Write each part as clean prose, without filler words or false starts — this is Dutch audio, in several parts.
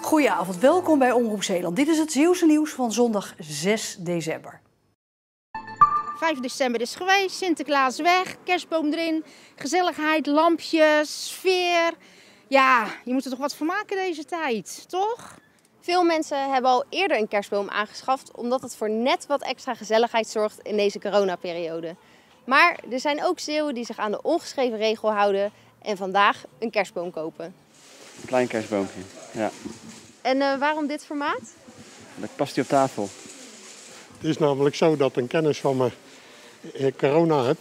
Goedenavond, welkom bij Omroep Zeeland. Dit is het Zeeuwse nieuws van zondag 6 december. 5 december is geweest, Sinterklaas weg, kerstboom erin, gezelligheid, lampjes, sfeer. Ja, je moet er toch wat van maken deze tijd, toch? Veel mensen hebben al eerder een kerstboom aangeschaft, omdat het voor net wat extra gezelligheid zorgt in deze coronaperiode. Maar er zijn ook Zeeuwen die zich aan de ongeschreven regel houden en vandaag een kerstboom kopen. Een klein kerstboompje, ja. En waarom dit formaat? Dat past die op tafel. Het is namelijk zo dat een kennis van me corona heeft.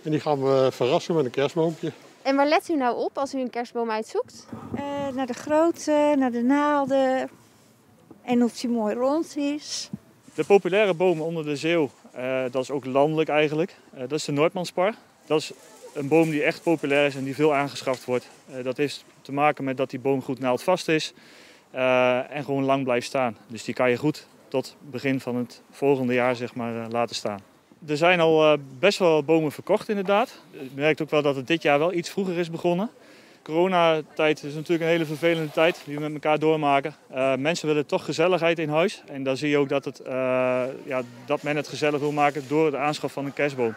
En die gaan we verrassen met een kerstboompje. En waar let u nou op als u een kerstboom uitzoekt? Naar de grootte, naar de naalden en of die mooi rond is. De populaire boom onder de Zeeuw, dat is ook landelijk eigenlijk. Dat is de Noordmanspar. Dat is een boom die echt populair is en die veel aangeschaft wordt. Dat heeft te maken met dat die boom goed naaldvast is en gewoon lang blijft staan. Dus die kan je goed tot begin van het volgende jaar zeg maar, laten staan. Er zijn al best wel bomen verkocht inderdaad. Je merkt ook wel dat het dit jaar wel iets vroeger is begonnen. Coronatijd is natuurlijk een hele vervelende tijd die we met elkaar doormaken. Mensen willen toch gezelligheid in huis. En dan zie je ook dat men het gezellig wil maken door de aanschaf van een kerstboom.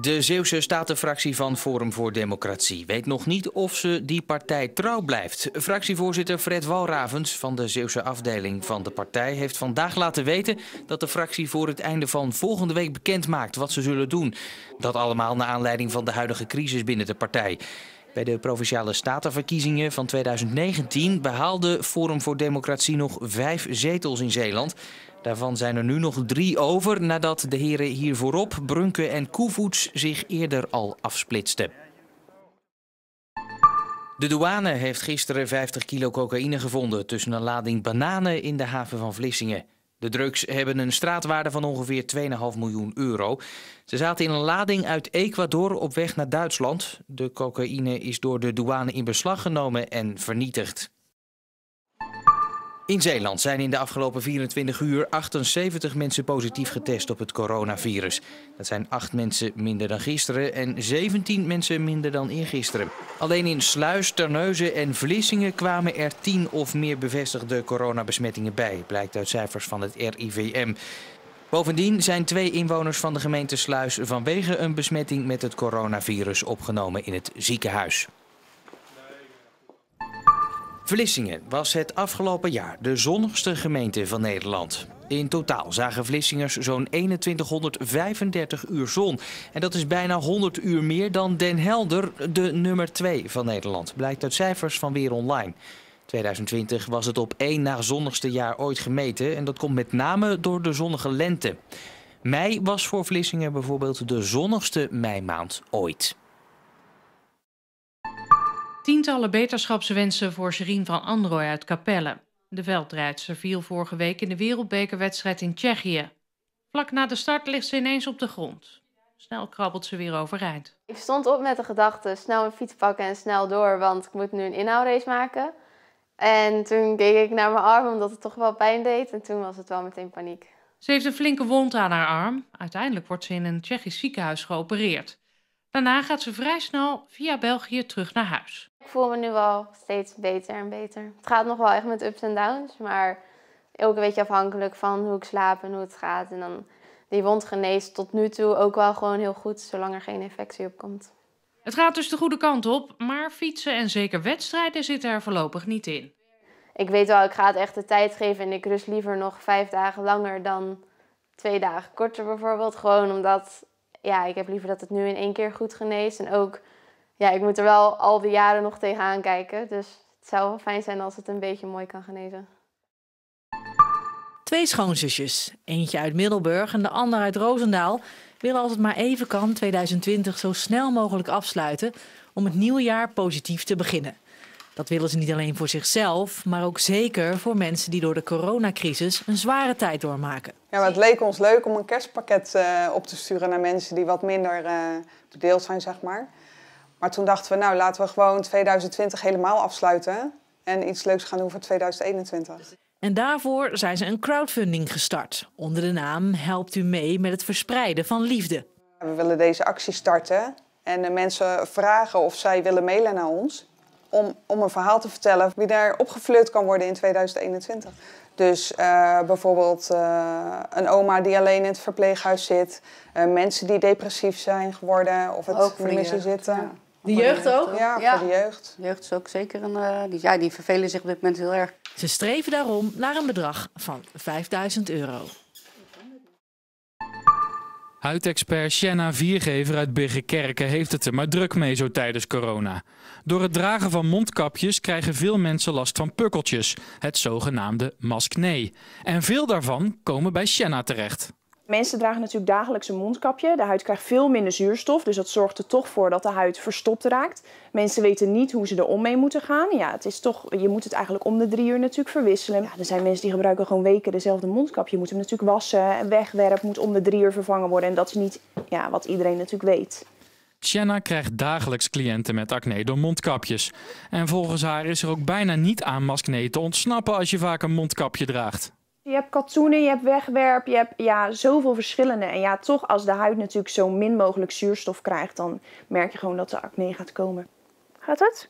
De Zeeuwse Statenfractie van Forum voor Democratie weet nog niet of ze die partij trouw blijft. Fractievoorzitter Fred Walravens van de Zeeuwse afdeling van de partij heeft vandaag laten weten dat de fractie voor het einde van volgende week bekend maakt wat ze zullen doen. Dat allemaal naar aanleiding van de huidige crisis binnen de partij. Bij de Provinciale Statenverkiezingen van 2019 behaalde Forum voor Democratie nog 5 zetels in Zeeland. Daarvan zijn er nu nog 3 over nadat de heren hier voorop, Brunke en Koevoets, zich eerder al afsplitsten. De douane heeft gisteren 50 kilo cocaïne gevonden tussen een lading bananen in de haven van Vlissingen. De drugs hebben een straatwaarde van ongeveer 2,5 miljoen euro. Ze zaten in een lading uit Ecuador op weg naar Duitsland. De cocaïne is door de douane in beslag genomen en vernietigd. In Zeeland zijn in de afgelopen 24 uur 78 mensen positief getest op het coronavirus. Dat zijn 8 mensen minder dan gisteren en 17 mensen minder dan eergisteren. Alleen in Sluis, Terneuzen en Vlissingen kwamen er 10 of meer bevestigde coronabesmettingen bij, blijkt uit cijfers van het RIVM. Bovendien zijn 2 inwoners van de gemeente Sluis vanwege een besmetting met het coronavirus opgenomen in het ziekenhuis. Vlissingen was het afgelopen jaar de zonnigste gemeente van Nederland. In totaal zagen Vlissingers zo'n 2135 uur zon. En dat is bijna 100 uur meer dan Den Helder, de nummer 2 van Nederland. Blijkt uit cijfers van Weer Online. 2020 was het op 1 na zonnigste jaar ooit gemeten. En dat komt met name door de zonnige lente. Mei was voor Vlissingen bijvoorbeeld de zonnigste meimaand ooit. Tientallen beterschapswensen voor Serine van Androoy uit Capelle. De veldrijdster viel vorige week in de wereldbekerwedstrijd in Tsjechië. Vlak na de start ligt ze ineens op de grond. Snel krabbelt ze weer overeind. Ik stond op met de gedachte snel een fiets pakken en snel door, want ik moet nu een inhoudrace maken. En toen keek ik naar mijn arm omdat het toch wel pijn deed en toen was het wel meteen paniek. Ze heeft een flinke wond aan haar arm. Uiteindelijk wordt ze in een Tsjechisch ziekenhuis geopereerd. Daarna gaat ze vrij snel via België terug naar huis. Ik voel me nu wel steeds beter en beter. Het gaat nog wel echt met ups en downs, maar ook een beetje afhankelijk van hoe ik slaap en hoe het gaat. En dan die wond geneest tot nu toe ook wel gewoon heel goed, zolang er geen infectie op komt. Het gaat dus de goede kant op, maar fietsen en zeker wedstrijden zitten er voorlopig niet in. Ik weet wel, ik ga het echt de tijd geven en ik rust liever nog 5 dagen langer dan 2 dagen korter bijvoorbeeld. Gewoon omdat, ja, ik heb liever dat het nu in 1 keer goed geneest. En ook, ja, ik moet er wel al die jaren nog tegenaan kijken. Dus het zou wel fijn zijn als het een beetje mooi kan genezen. 2 schoonzusjes, eentje uit Middelburg en de ander uit Roosendaal, willen als het maar even kan 2020 zo snel mogelijk afsluiten om het nieuwe jaar positief te beginnen. Dat willen ze niet alleen voor zichzelf, maar ook zeker voor mensen die door de coronacrisis een zware tijd doormaken. Ja, maar het leek ons leuk om een kerstpakket op te sturen naar mensen die wat minder bedeeld zijn, zeg maar. Maar toen dachten we, nou laten we gewoon 2020 helemaal afsluiten en iets leuks gaan doen voor 2021. En daarvoor zijn ze een crowdfunding gestart. Onder de naam Helpt u mee met het verspreiden van liefde. We willen deze actie starten en de mensen vragen of zij willen mailen naar ons. om een verhaal te vertellen wie daar opgefleurd kan worden in 2021. Dus bijvoorbeeld een oma die alleen in het verpleeghuis zit. Mensen die depressief zijn geworden of het ook voor niet meer de zien zitten. Ja. De jeugd ook? Ja, voor de jeugd. De jeugd is ook zeker die vervelen zich op dit moment heel erg. Ze streven daarom naar een bedrag van €5.000. Huidexpert Shanna Viergever uit Biggenkerken heeft het er maar druk mee zo tijdens corona. Door het dragen van mondkapjes krijgen veel mensen last van pukkeltjes, het zogenaamde maskne. En veel daarvan komen bij Shanna terecht. Mensen dragen natuurlijk dagelijks een mondkapje. De huid krijgt veel minder zuurstof, dus dat zorgt er toch voor dat de huid verstopt raakt. Mensen weten niet hoe ze er om mee moeten gaan. Ja, het is toch, je moet het eigenlijk om de 3 uur natuurlijk verwisselen. Ja, er zijn mensen die gebruiken gewoon weken dezelfde mondkapje. Je moet hem natuurlijk wassen en wegwerpen, moet om de 3 uur vervangen worden. En dat is niet wat iedereen natuurlijk weet. Shanna krijgt dagelijks cliënten met acne door mondkapjes. En volgens haar is er ook bijna niet aan maskne te ontsnappen als je vaak een mondkapje draagt. Je hebt katoenen, je hebt wegwerp, je hebt zoveel verschillende. En toch als de huid natuurlijk zo min mogelijk zuurstof krijgt, dan merk je gewoon dat de acne gaat komen. Gaat het?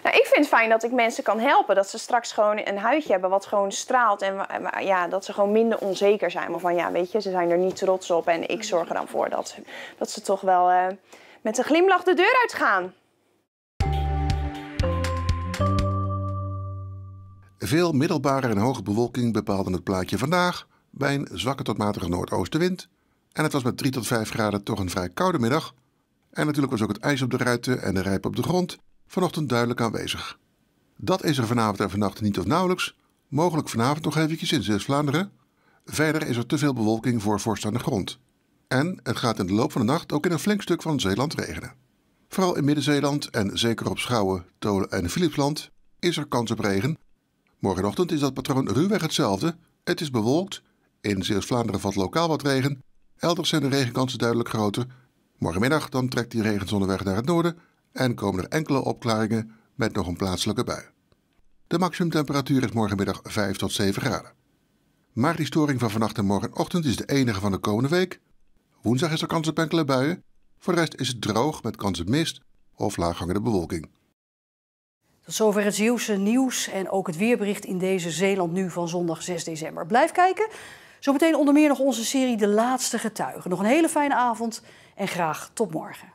Nou, ik vind het fijn dat ik mensen kan helpen. Dat ze straks gewoon een huidje hebben wat gewoon straalt. En dat ze gewoon minder onzeker zijn. Maar van weet je, ze zijn er niet trots op. En ik zorg er dan voor dat ze toch wel met een glimlach de deur uitgaan. Veel middelbare en hoge bewolking bepaalden het plaatje vandaag bij een zwakke tot matige noordoostenwind. En het was met 3 tot 5 graden toch een vrij koude middag. En natuurlijk was ook het ijs op de ruiten en de rijp op de grond vanochtend duidelijk aanwezig. Dat is er vanavond en vannacht niet of nauwelijks. Mogelijk vanavond nog eventjes in Zeeuws-Vlaanderen. Verder is er te veel bewolking voor vorst aan de grond. En het gaat in de loop van de nacht ook in een flink stuk van Zeeland regenen. Vooral in Midden-Zeeland en zeker op Schouwen, Tholen en Philipsland is er kans op regen. Morgenochtend is dat patroon ruwweg hetzelfde. Het is bewolkt. In Zeeuws-Vlaanderen valt lokaal wat regen. Elders zijn de regenkansen duidelijk groter. Morgenmiddag dan trekt die regenzonneweg naar het noorden en komen er enkele opklaringen met nog een plaatselijke bui. De maximumtemperatuur is morgenmiddag 5 tot 7 graden. Maar die storing van vannacht en morgenochtend is de enige van de komende week. Woensdag is er kans op enkele buien. Voor de rest is het droog met kans op mist of laaghangende bewolking. Tot zover het Zeeuwse nieuws en ook het weerbericht in deze Zeeland Nu van zondag 6 december. Blijf kijken. Zometeen onder meer nog onze serie De Laatste Getuigen. Nog een hele fijne avond en graag tot morgen.